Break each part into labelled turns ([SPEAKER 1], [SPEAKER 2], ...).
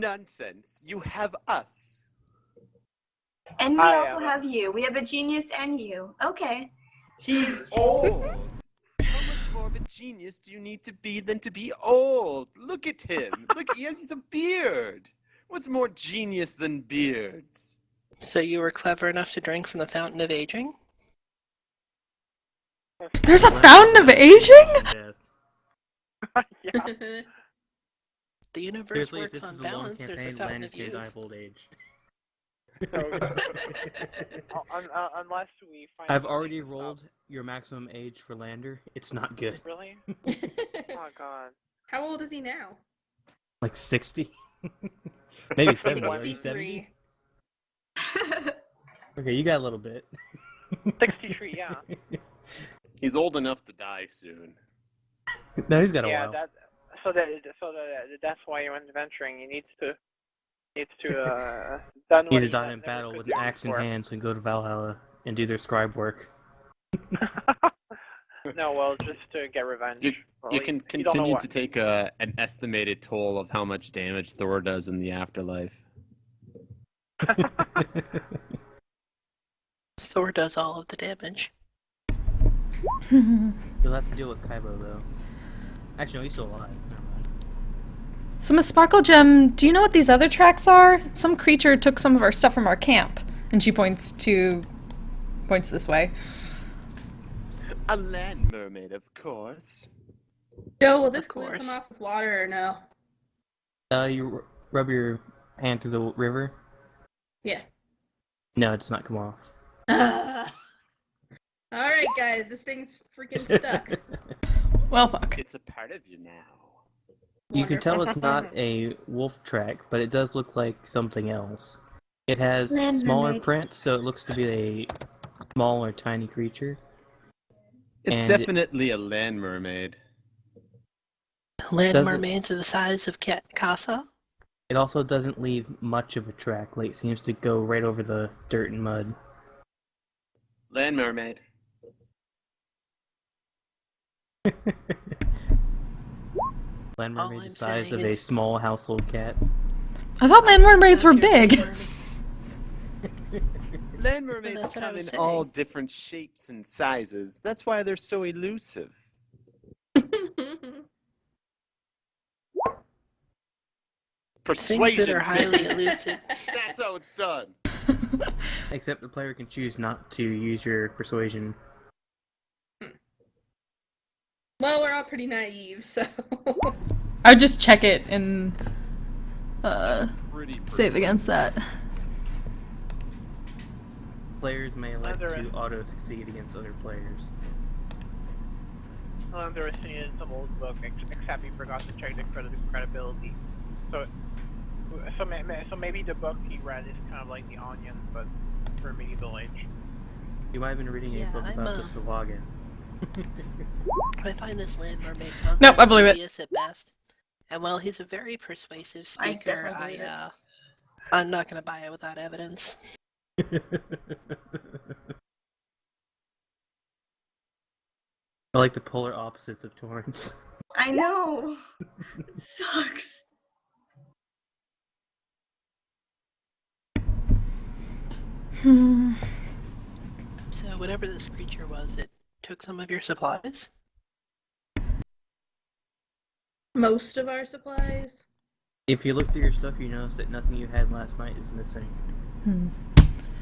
[SPEAKER 1] nonsense. You have us.
[SPEAKER 2] And we also have you. We have a genius and you. Okay.
[SPEAKER 1] He's old. How much more of a genius do you need to be than to be old? Look at him. Look, he's a beard. What's more genius than beards?
[SPEAKER 3] So you were clever enough to drink from the fountain of aging?
[SPEAKER 4] There's a fountain of aging?
[SPEAKER 5] Yeah.
[SPEAKER 3] The universe
[SPEAKER 6] Seriously, if
[SPEAKER 3] works
[SPEAKER 6] this
[SPEAKER 3] on
[SPEAKER 6] is a long
[SPEAKER 3] balance, there's a
[SPEAKER 6] campaign,
[SPEAKER 3] fountain
[SPEAKER 6] Landon's
[SPEAKER 3] of
[SPEAKER 6] gonna
[SPEAKER 3] youth.
[SPEAKER 6] die of old age.
[SPEAKER 5] Unless we find.
[SPEAKER 6] I've already rolled your maximum age for Lander. It's not good.
[SPEAKER 5] Really? Oh god.
[SPEAKER 7] How old is he now?
[SPEAKER 6] Like 60? Maybe 70. Are you
[SPEAKER 7] 63.
[SPEAKER 6] 70? Okay, you got a little bit.
[SPEAKER 5] 63, yeah.
[SPEAKER 1] He's old enough to die soon.
[SPEAKER 6] No, he's got a
[SPEAKER 5] Yeah,
[SPEAKER 6] while.
[SPEAKER 5] that's why he went adventuring. He needs to done
[SPEAKER 6] He
[SPEAKER 5] what
[SPEAKER 6] needs to
[SPEAKER 5] he
[SPEAKER 6] die in
[SPEAKER 5] never
[SPEAKER 6] battle
[SPEAKER 5] could
[SPEAKER 6] with
[SPEAKER 5] do
[SPEAKER 6] an axe in
[SPEAKER 5] before.
[SPEAKER 6] hand and go to Valhalla and do their scribe work.
[SPEAKER 5] No, well, just to get revenge. Well,
[SPEAKER 1] You can
[SPEAKER 5] you don't know
[SPEAKER 1] continue
[SPEAKER 5] what.
[SPEAKER 1] to take an estimated toll of how much damage Thor does in the afterlife.
[SPEAKER 3] Thor does all of the damage.
[SPEAKER 6] You'll have to deal with Kaibo, though. Actually, no, he's still alive. Never mind.
[SPEAKER 4] So, Miss Sparkle Gem, do you know what these other tracks are? Some creature took some of our stuff from our camp. And she points this way.
[SPEAKER 1] A land mermaid, of course.
[SPEAKER 7] Joe, will this
[SPEAKER 3] Of
[SPEAKER 7] glue
[SPEAKER 3] course.
[SPEAKER 7] come off with water or no?
[SPEAKER 6] You rub your hand through the river?
[SPEAKER 7] Yeah.
[SPEAKER 6] No, it does not come off.
[SPEAKER 7] Alright, guys, this thing's freaking stuck.
[SPEAKER 4] Well, fuck.
[SPEAKER 1] It's a part of you now.
[SPEAKER 6] You can tell it's
[SPEAKER 7] Wonderful.
[SPEAKER 6] not a wolf track, but it does look like something else. It has
[SPEAKER 2] Land
[SPEAKER 6] smaller
[SPEAKER 2] mermaid.
[SPEAKER 6] print, so it looks to be a small or tiny creature.
[SPEAKER 1] It's
[SPEAKER 6] And
[SPEAKER 1] definitely a land mermaid.
[SPEAKER 3] Land
[SPEAKER 6] Doesn't-
[SPEAKER 3] mermaids are the size of Casa.
[SPEAKER 6] It also doesn't leave much of a track. Like, it seems to go right over the dirt and mud.
[SPEAKER 1] Land mermaid.
[SPEAKER 6] Land
[SPEAKER 3] All
[SPEAKER 6] mermaid
[SPEAKER 3] I'm
[SPEAKER 6] the size
[SPEAKER 3] saying
[SPEAKER 6] of a
[SPEAKER 3] is-
[SPEAKER 6] small household cat.
[SPEAKER 4] I thought land mermaids were big.
[SPEAKER 1] Land mermaids
[SPEAKER 3] That's what I
[SPEAKER 1] come in
[SPEAKER 3] was
[SPEAKER 1] all
[SPEAKER 3] saying.
[SPEAKER 1] different shapes and sizes. That's why they're so elusive.
[SPEAKER 3] Things
[SPEAKER 1] Persuasion.
[SPEAKER 3] that are highly elusive.
[SPEAKER 1] That's how it's done.
[SPEAKER 6] Except the player can choose not to use your persuasion.
[SPEAKER 7] Well, we're all pretty naive, so.
[SPEAKER 4] I would just check it and
[SPEAKER 1] Pretty
[SPEAKER 4] save against that.
[SPEAKER 6] Players may elect
[SPEAKER 5] Other-
[SPEAKER 6] to auto-succeed against other players.
[SPEAKER 5] Well, there was in some old book, except he forgot to check the credibility. So maybe the book he read is kind of like The Onion, but for medieval age.
[SPEAKER 6] You might have been reading a
[SPEAKER 3] Yeah,
[SPEAKER 6] book
[SPEAKER 3] I'm,
[SPEAKER 6] about the Sawagan.
[SPEAKER 3] I find this land mermaid concept
[SPEAKER 4] Nope, I believe it.
[SPEAKER 3] dubious at best. And while he's a very persuasive
[SPEAKER 2] I
[SPEAKER 3] speaker,
[SPEAKER 2] definitely believe it.
[SPEAKER 3] I'm not gonna buy it without evidence.
[SPEAKER 6] I like the polar opposites of Torrance.
[SPEAKER 2] I know. It sucks.
[SPEAKER 4] Hmm.
[SPEAKER 3] So whatever this creature was, it took some of your supplies.
[SPEAKER 7] Most of our supplies.
[SPEAKER 6] If you look through your stuff, you notice that nothing you had last night is missing.
[SPEAKER 4] Hmm.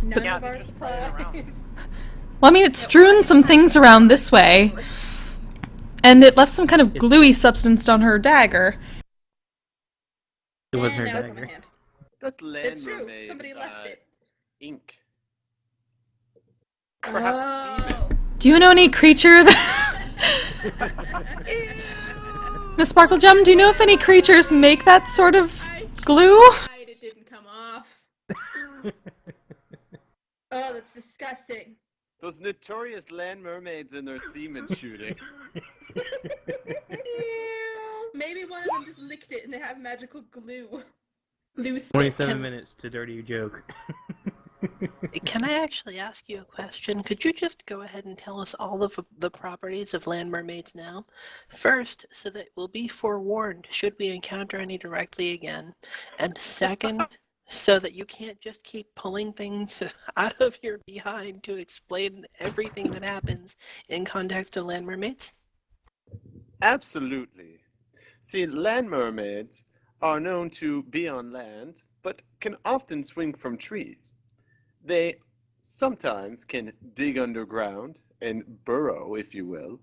[SPEAKER 7] None
[SPEAKER 5] Yeah,
[SPEAKER 7] of
[SPEAKER 5] they
[SPEAKER 7] our
[SPEAKER 5] just spread it around.
[SPEAKER 7] supplies.
[SPEAKER 4] Well, I mean, it's strewn some things around this way. And it left some kind of gluey substance on her dagger.
[SPEAKER 6] It wasn't her
[SPEAKER 7] And now it's
[SPEAKER 6] dagger.
[SPEAKER 7] sand.
[SPEAKER 1] That's land
[SPEAKER 7] It's true.
[SPEAKER 1] mermaid.
[SPEAKER 7] Somebody left it.
[SPEAKER 1] Ink. Perhaps semen.
[SPEAKER 4] Do you know any creature that... Miss Sparkle Gem, do you know if any creatures make that sort of
[SPEAKER 7] I
[SPEAKER 4] glue?
[SPEAKER 7] tried, it didn't come off. Oh, that's disgusting.
[SPEAKER 1] Those notorious land mermaids and their semen shooting.
[SPEAKER 7] Maybe one of them just licked it and they have magical glue. Glue spit.
[SPEAKER 6] 27 minutes to dirty your joke.
[SPEAKER 3] Can I actually ask you a question? Could you just go ahead and tell us all of the properties of land mermaids now? First, so that we'll be forewarned should we encounter any directly again. And second, so that you can't just keep pulling things out of your behind to explain everything that happens in context of land mermaids?
[SPEAKER 1] Absolutely. See, land mermaids are known to be on land, but can often swing from trees. They sometimes can dig underground and burrow, if you will.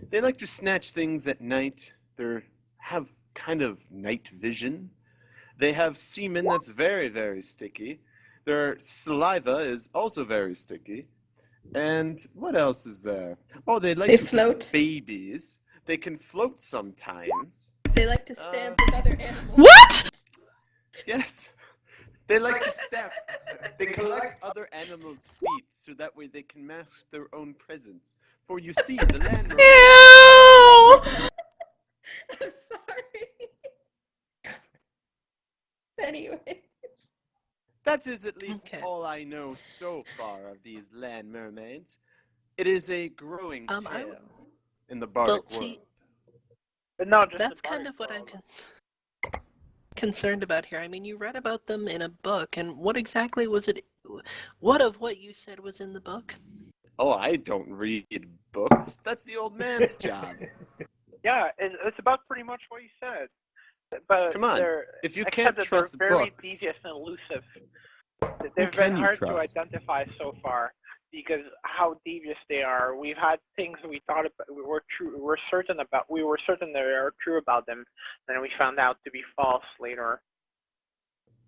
[SPEAKER 1] They like to snatch things at night. They have kind of night vision. They have semen that's very, very sticky. Their saliva is also very sticky. And what else is there? Oh, they like
[SPEAKER 7] They
[SPEAKER 1] to
[SPEAKER 7] float.
[SPEAKER 1] babies. They can float sometimes.
[SPEAKER 7] They like to stamp with other animals.
[SPEAKER 4] What?
[SPEAKER 1] Yes. They like to step. They collect other animals' feet so that way they can mask their own presence. For you see, the land
[SPEAKER 4] Ew!
[SPEAKER 7] I'm sorry. Anyways.
[SPEAKER 1] That is at least
[SPEAKER 3] Okay.
[SPEAKER 1] all I know so far of these land mermaids. It is a growing
[SPEAKER 3] I-
[SPEAKER 1] tale in the bardic
[SPEAKER 3] see,
[SPEAKER 1] world.
[SPEAKER 5] But not just
[SPEAKER 3] That's
[SPEAKER 5] the
[SPEAKER 3] kind of
[SPEAKER 5] bardic
[SPEAKER 3] what I'm
[SPEAKER 5] world.
[SPEAKER 3] concerned about here. I mean, you read about them in a book, and what exactly was it? What of what you said was in the book?
[SPEAKER 1] Oh, I don't read books. That's the old man's job.
[SPEAKER 5] Yeah, it's about pretty much what you said. But
[SPEAKER 1] Come on,
[SPEAKER 5] they're,
[SPEAKER 1] if you
[SPEAKER 5] except
[SPEAKER 1] can't
[SPEAKER 5] that
[SPEAKER 1] trust
[SPEAKER 5] they're very
[SPEAKER 1] books,
[SPEAKER 5] devious and elusive.
[SPEAKER 1] who
[SPEAKER 5] They've
[SPEAKER 1] can
[SPEAKER 5] been
[SPEAKER 1] you
[SPEAKER 5] hard to
[SPEAKER 1] trust?
[SPEAKER 5] identify so far because how devious they are. We've had things we thought about, we were certain they are true about them, then we found out to be false later.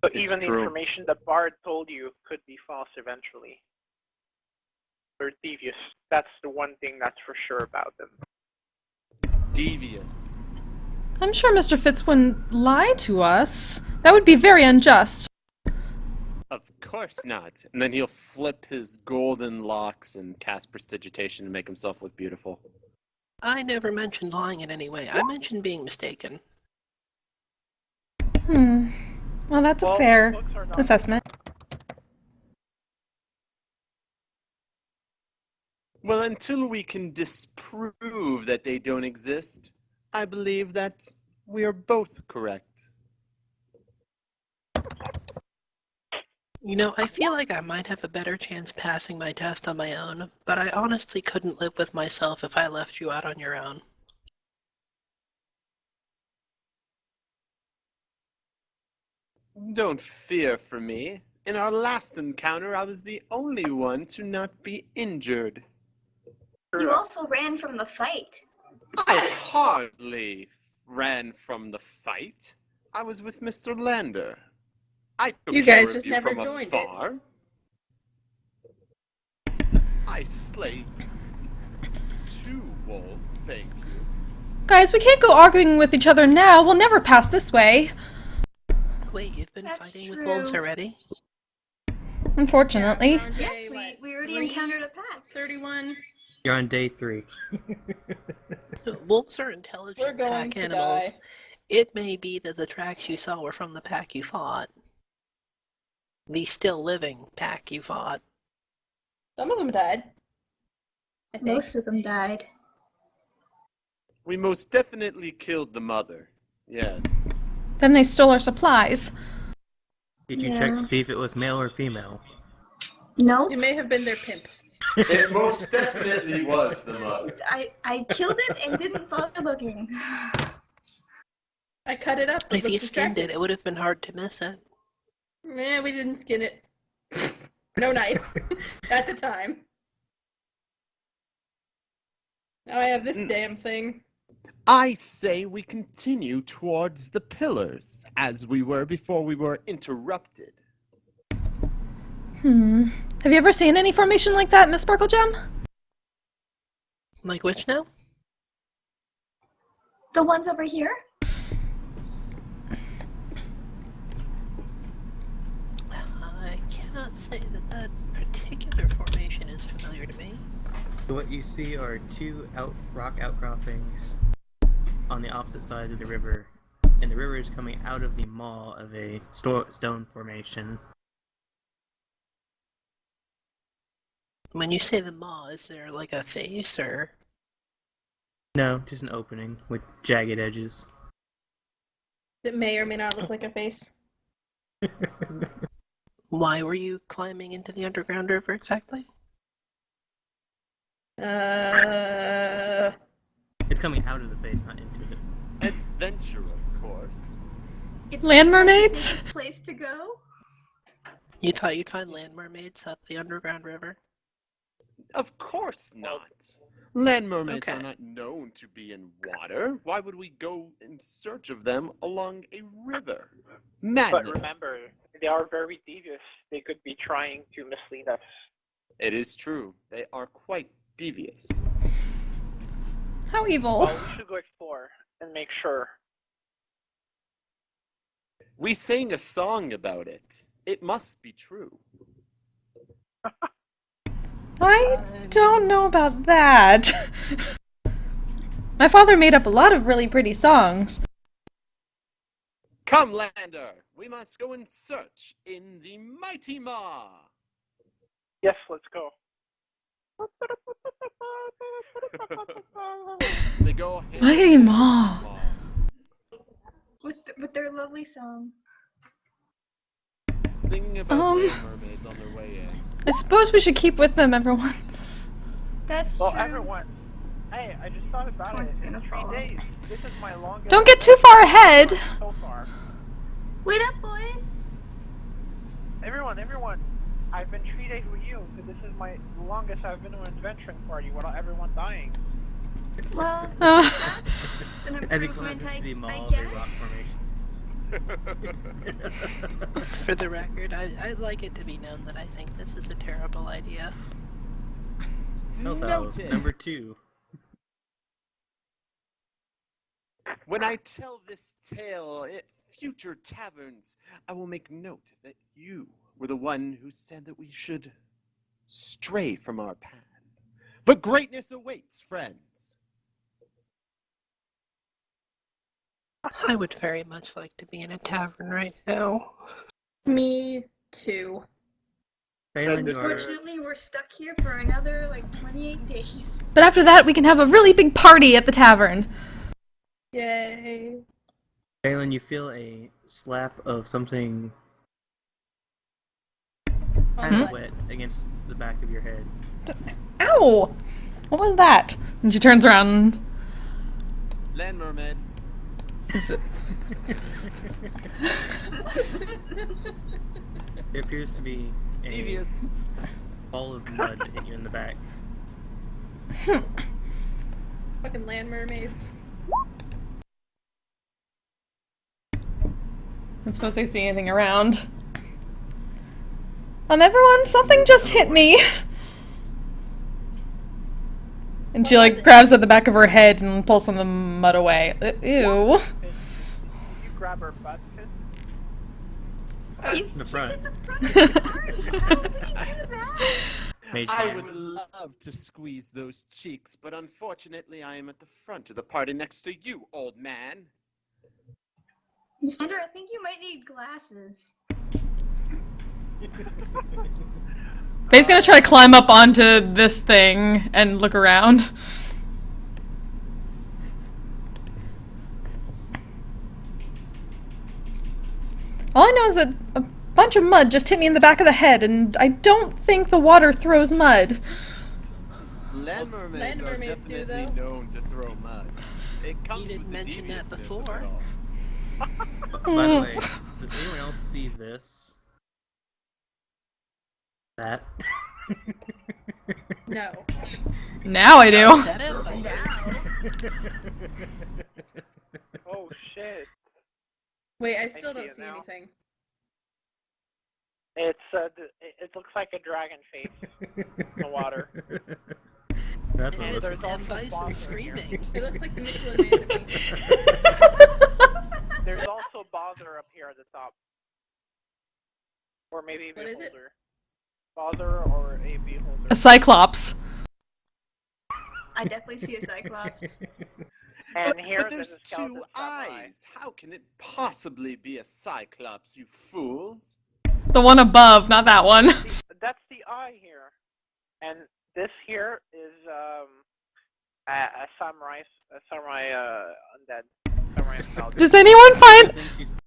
[SPEAKER 5] So
[SPEAKER 1] It's
[SPEAKER 5] even the
[SPEAKER 1] true.
[SPEAKER 5] information the bard told you could be false eventually. They're devious. That's the one thing that's for sure about them.
[SPEAKER 1] Devious.
[SPEAKER 4] I'm sure Mr. Fitz wouldn't lie to us. That would be very unjust.
[SPEAKER 1] Of course not. And then he'll flip his golden locks and cast prestidigitation to make himself look beautiful.
[SPEAKER 3] I never mentioned lying in any way. I mentioned being mistaken.
[SPEAKER 4] Well, that's a
[SPEAKER 5] Well,
[SPEAKER 4] fair
[SPEAKER 5] books are not-
[SPEAKER 4] assessment.
[SPEAKER 1] Well, until we can disprove that they don't exist, I believe that we are both correct.
[SPEAKER 3] You know, I feel like I might have a better chance passing my test on my own, but I honestly couldn't live with myself if I left you out on your own.
[SPEAKER 1] Don't fear for me. In our last encounter, I was the only one to not be injured.
[SPEAKER 2] You also ran from the fight.
[SPEAKER 1] I hardly ran from the fight. I was with Mr. Lander. I took
[SPEAKER 7] You
[SPEAKER 1] care
[SPEAKER 7] guys
[SPEAKER 1] of
[SPEAKER 7] just
[SPEAKER 1] you
[SPEAKER 7] never
[SPEAKER 1] from
[SPEAKER 7] joined it.
[SPEAKER 1] afar. I slayed 2 wolves, thank you.
[SPEAKER 4] Guys, we can't go arguing with each other now. We'll never pass this way.
[SPEAKER 3] Wait, you've been
[SPEAKER 2] That's
[SPEAKER 3] fighting with wolves
[SPEAKER 2] true.
[SPEAKER 3] already?
[SPEAKER 4] Unfortunately.
[SPEAKER 7] We're on
[SPEAKER 2] Yes,
[SPEAKER 7] day, what,
[SPEAKER 2] we already
[SPEAKER 7] 3?
[SPEAKER 2] encountered a pack.
[SPEAKER 7] 31.
[SPEAKER 6] You're on day 3.
[SPEAKER 3] Wolves are
[SPEAKER 7] We're
[SPEAKER 3] intelligent
[SPEAKER 7] going
[SPEAKER 3] pack
[SPEAKER 7] to
[SPEAKER 3] animals.
[SPEAKER 7] die.
[SPEAKER 3] It may be that the tracks you saw were from the pack you fought. The still living pack you fought.
[SPEAKER 7] Some of them died. I think.
[SPEAKER 2] Most of them died.
[SPEAKER 1] We most definitely killed the mother. Yes.
[SPEAKER 4] Then they stole our supplies.
[SPEAKER 6] Did you check
[SPEAKER 2] Yeah.
[SPEAKER 6] to see if it was male or female?
[SPEAKER 2] Nope.
[SPEAKER 7] It may have been their pimp.
[SPEAKER 1] It most definitely was the mother.
[SPEAKER 2] I killed it and didn't bother looking.
[SPEAKER 7] I cut it up. It
[SPEAKER 3] If
[SPEAKER 7] looked
[SPEAKER 3] you skinned
[SPEAKER 7] distracting.
[SPEAKER 3] it would have been hard to miss it.
[SPEAKER 7] Yeah, we didn't skin it. No knife. At the time. Now I have this damn thing.
[SPEAKER 1] I say we continue towards the pillars, as we were before we were interrupted.
[SPEAKER 4] Have you ever seen any formation like that, Miss Sparklegem?
[SPEAKER 3] Like which now?
[SPEAKER 2] The ones over here?
[SPEAKER 3] I cannot say that that particular formation is familiar to me.
[SPEAKER 6] What you see are 2 rock outcroppings on the opposite sides of the river, and the river is coming out of the maw of a stone formation.
[SPEAKER 3] When you say the maw, is there like a face or?
[SPEAKER 6] No, just an opening with jagged edges.
[SPEAKER 7] It may or may not look like a face.
[SPEAKER 3] Why were you climbing into the underground river exactly?
[SPEAKER 6] It's coming out of the face, not into it.
[SPEAKER 1] Adventure, of course.
[SPEAKER 2] It's
[SPEAKER 4] Land
[SPEAKER 2] like the
[SPEAKER 4] mermaids?
[SPEAKER 2] safest place to go.
[SPEAKER 3] You thought you'd find land mermaids up the underground river?
[SPEAKER 1] Of course not. Land mermaids
[SPEAKER 3] Okay.
[SPEAKER 1] are not known to be in water. Why would we go in search of them along a river? Madness.
[SPEAKER 5] But remember, they are very devious. They could be trying to mislead us.
[SPEAKER 1] It is true. They are quite devious.
[SPEAKER 4] How evil.
[SPEAKER 5] Well, we should go explore and make sure.
[SPEAKER 1] We sang a song about it. It must be true.
[SPEAKER 4] I don't know about that. My father made up a lot of really pretty songs.
[SPEAKER 1] Come, Lander. We must go and search in the mighty maw.
[SPEAKER 5] Yes, let's go.
[SPEAKER 1] They go hand
[SPEAKER 4] Mighty
[SPEAKER 1] in
[SPEAKER 4] maw.
[SPEAKER 1] hand.
[SPEAKER 2] With their lovely song.
[SPEAKER 1] Singing about land mermaids on their way in.
[SPEAKER 4] I suppose we should keep with them, everyone.
[SPEAKER 2] That's
[SPEAKER 5] Well,
[SPEAKER 2] true.
[SPEAKER 5] everyone. Hey, I just thought about
[SPEAKER 2] Torrent's
[SPEAKER 5] it.
[SPEAKER 2] gonna
[SPEAKER 5] In
[SPEAKER 2] fall
[SPEAKER 5] 3
[SPEAKER 2] off.
[SPEAKER 5] days. This is my longest.
[SPEAKER 4] Don't get too far ahead.
[SPEAKER 5] So far.
[SPEAKER 2] Wait up, boys.
[SPEAKER 5] Everyone. I've been 3 days with you. So this is my longest I've been to an adventuring party without everyone dying.
[SPEAKER 2] Well,
[SPEAKER 4] Uh,
[SPEAKER 2] that's an
[SPEAKER 6] As he
[SPEAKER 2] improvement,
[SPEAKER 6] climbs into the
[SPEAKER 2] I
[SPEAKER 6] maw of a
[SPEAKER 2] guess.
[SPEAKER 6] rock formation.
[SPEAKER 3] For the record, I'd like it to be known that I think this is a terrible idea.
[SPEAKER 6] Hello,
[SPEAKER 1] Noted.
[SPEAKER 6] number 2.
[SPEAKER 1] When I tell this tale at future taverns, I will make note that you were the one who said that we should stray from our path. But greatness awaits, friends.
[SPEAKER 3] I would very much like to be in a tavern right now.
[SPEAKER 7] Me too.
[SPEAKER 6] Phelan, you are...
[SPEAKER 2] Unfortunately, we're stuck here for another, 28 days.
[SPEAKER 4] but after that, we can have a really big party at the tavern.
[SPEAKER 7] Yay.
[SPEAKER 6] Phelan, you feel a slap of something kind of
[SPEAKER 7] Hmm?
[SPEAKER 6] wet against the back of your head.
[SPEAKER 4] Ow! What was that? And she turns around.
[SPEAKER 1] Land mermaid.
[SPEAKER 4] Is it-
[SPEAKER 6] There appears to be a
[SPEAKER 1] Devious.
[SPEAKER 6] ball of mud hit you in the back.
[SPEAKER 7] Fucking land mermaids.
[SPEAKER 4] I don't suppose I see anything around. Everyone, something just hit me. And she grabs at the back of her head and pulls some of the mud away. Ew.
[SPEAKER 5] Did you grab her butt?
[SPEAKER 6] In the front.
[SPEAKER 2] How did you do that?
[SPEAKER 6] Mage
[SPEAKER 1] I
[SPEAKER 6] hand.
[SPEAKER 1] would love to squeeze those cheeks, but unfortunately I am at the front of the party next to you, old man.
[SPEAKER 2] Sandra, I think you might need glasses.
[SPEAKER 4] Faye's gonna try to climb up onto this thing and look around. All I know is that a bunch of mud just hit me in the back of the head, and I don't think the water throws mud.
[SPEAKER 1] Land mermaids
[SPEAKER 7] land
[SPEAKER 1] are
[SPEAKER 7] mermaids do,
[SPEAKER 1] definitely known to throw mud. It comes
[SPEAKER 3] didn't
[SPEAKER 1] with the
[SPEAKER 3] mention that
[SPEAKER 1] deviousness
[SPEAKER 3] before.
[SPEAKER 1] of it all.
[SPEAKER 6] By the way, does anyone else see this? That?
[SPEAKER 7] No.
[SPEAKER 4] Now I do.
[SPEAKER 3] Set it, but-
[SPEAKER 5] Oh shit.
[SPEAKER 7] Wait, I still
[SPEAKER 5] see
[SPEAKER 7] don't
[SPEAKER 5] it
[SPEAKER 7] see
[SPEAKER 5] now.
[SPEAKER 7] anything.
[SPEAKER 5] It's it looks like a dragon face in the water.
[SPEAKER 6] That's what
[SPEAKER 3] And
[SPEAKER 6] it
[SPEAKER 5] there's
[SPEAKER 6] looks
[SPEAKER 3] it's
[SPEAKER 6] like.
[SPEAKER 3] M.
[SPEAKER 5] also
[SPEAKER 3] Bison
[SPEAKER 5] Boston
[SPEAKER 3] screaming.
[SPEAKER 7] It looks like the Michelin Man to me.
[SPEAKER 5] There's also Bowser up here at the top. Or maybe a
[SPEAKER 7] What is it?
[SPEAKER 5] beholder. Bowser or a beholder.
[SPEAKER 4] A cyclops.
[SPEAKER 2] I definitely see a cyclops.
[SPEAKER 5] And here
[SPEAKER 1] But
[SPEAKER 5] there's
[SPEAKER 1] there's
[SPEAKER 5] a skeleton
[SPEAKER 1] two
[SPEAKER 5] samurai.
[SPEAKER 1] eyes. How can it possibly be a cyclops, you fools?
[SPEAKER 4] The one above, not that one.
[SPEAKER 5] That's the eye here. And this here is a samurai undead. Samurai skeleton.
[SPEAKER 4] Does anyone find